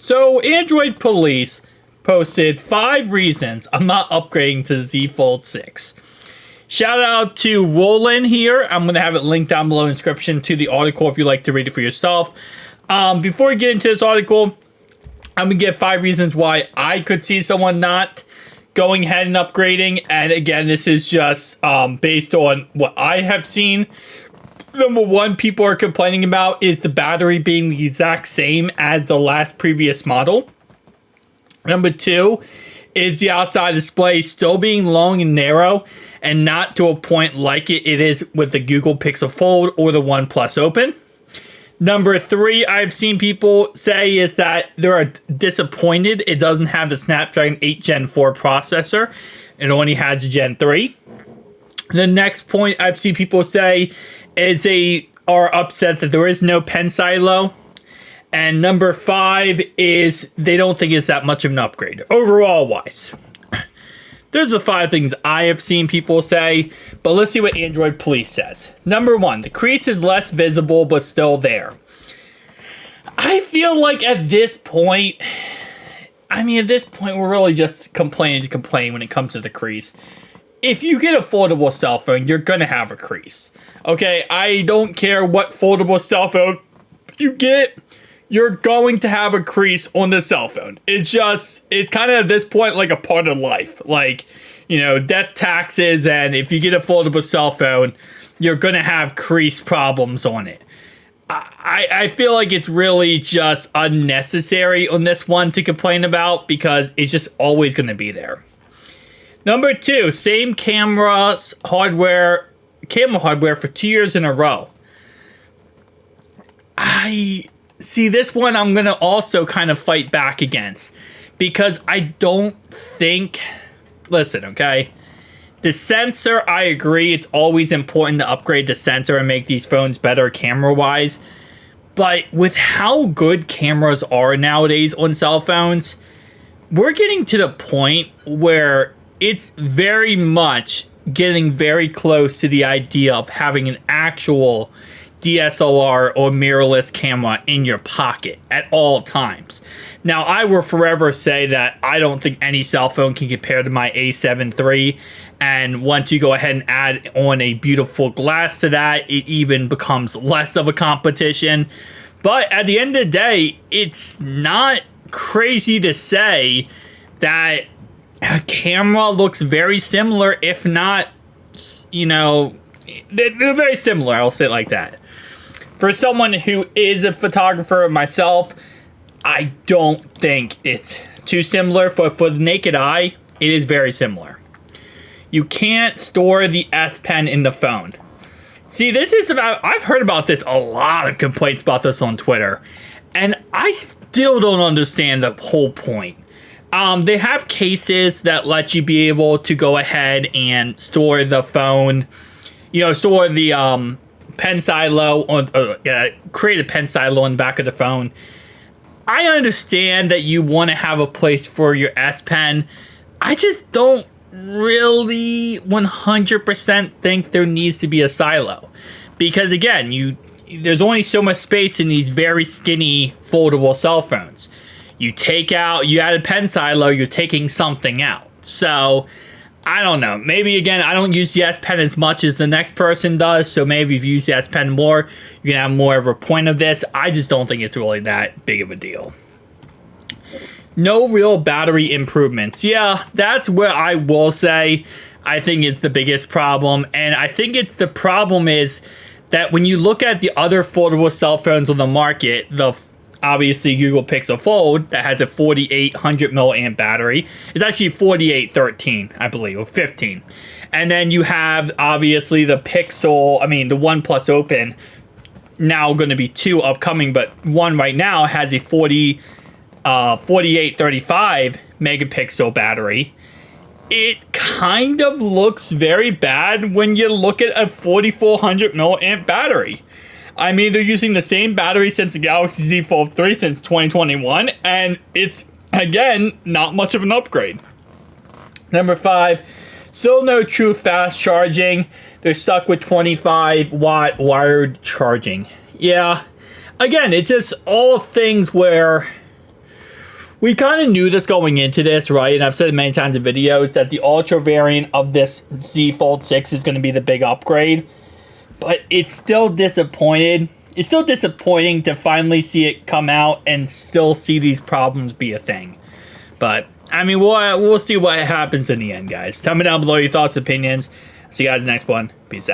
So, Android Police posted 5 reasons I'm not upgrading to the Z Fold 6. Shout out to Roland here. I'm going to have it linked down below in the description to the article if you'd like to read it for yourself. Before we get into this article, I'm going to give 5 reasons why I could see someone not going ahead and upgrading. And again, this is just based on what I have seen. Number 1, people are complaining about is the battery being the exact same as the last previous model. Number 2 is the outside display still being long and narrow and not to a point like it is with the Google Pixel Fold or the OnePlus Open. Number 3, I've seen people say is that they're disappointed it doesn't have the Snapdragon 8 Gen 4 processor. It only has a Gen 3. The next point I've seen people say is they are upset that there is no pen silo. And number 5 is they don't think it's that much of an upgrade, overall wise. Those are the 5 things I have seen people say, but let's see what Android Police says. Number 1, the crease is less visible, but still there. I feel like at this point, we're really just complaining to complain when it comes to the crease. If you get a foldable cell phone, you're going to have a crease. Okay, I don't care what foldable cell phone you get, you're going to have a crease on the cell phone. It's kind of at this point like a part of life. Like, death, taxes, and if you get a foldable cell phone, you're going to have crease problems on it. I feel like it's really just unnecessary on this one to complain about because it's just always going to be there. Number 2, same camera hardware for 2 years in a row. See, this one I'm going to also kind of fight back against because I don't think... Listen, okay? The sensor, I agree, it's always important to upgrade the sensor and make these phones better camera-wise. But with how good cameras are nowadays on cell phones, we're getting to the point where it's very much getting very close to the idea of having an actual DSLR or mirrorless camera in your pocket at all times. Now, I will forever say that I don't think any cell phone can compare to my A7 III, and once you go ahead and add on a beautiful glass to that, it even becomes less of a competition. But at the end of the day, it's not crazy to say that a camera looks very similar, if not, they're very similar, I'll say it like that. For someone who is a photographer myself, I don't think it's too similar. For the naked eye, it is very similar. You can't store the S Pen in the phone. See, I've heard about this, a lot of complaints about this on Twitter, and I still don't understand the whole point. They have cases that let you be able to go ahead and store the phone, store the pen silo create a pen silo on the back of the phone. I understand that you want to have a place for your S Pen. I just don't really 100% think there needs to be a silo, because again, there's only so much space in these very skinny foldable cell phones. You add a pen silo, you're taking something out. So I don't know. Maybe, again, I don't use the S Pen as much as the next person does, so maybe if you use the S Pen more, you can have more of a point of this. I just don't think it's really that big of a deal. No real battery improvements. Yeah, that's where I will say I think it's the biggest problem, and I think the problem is that when you look at the other foldable cell phones on the market, obviously Google Pixel Fold that has a 4800 milliamp battery. It's actually 4813, I believe, or 15. And then you have obviously the OnePlus Open, now going to be 2 upcoming, but one right now has a 4835 megapixel battery. It kind of looks very bad when you look at a 4400 milliamp battery. I mean, they're using the same battery since the Galaxy Z Fold 3 since 2021, and it's, again, not much of an upgrade. Number 5, still no true fast charging. They're stuck with 25-watt wired charging. Yeah, again, it's just all things where We kind of knew this going into this, right? And I've said it many times in videos that the Ultra variant of this Z Fold 6 is going to be the big upgrade. But it's still disappointed. It's still disappointing to finally see it come out and still see these problems be a thing. But, I mean, we'll see what happens in the end, guys. Tell me down below your thoughts and opinions. See you guys in the next one. Peace out.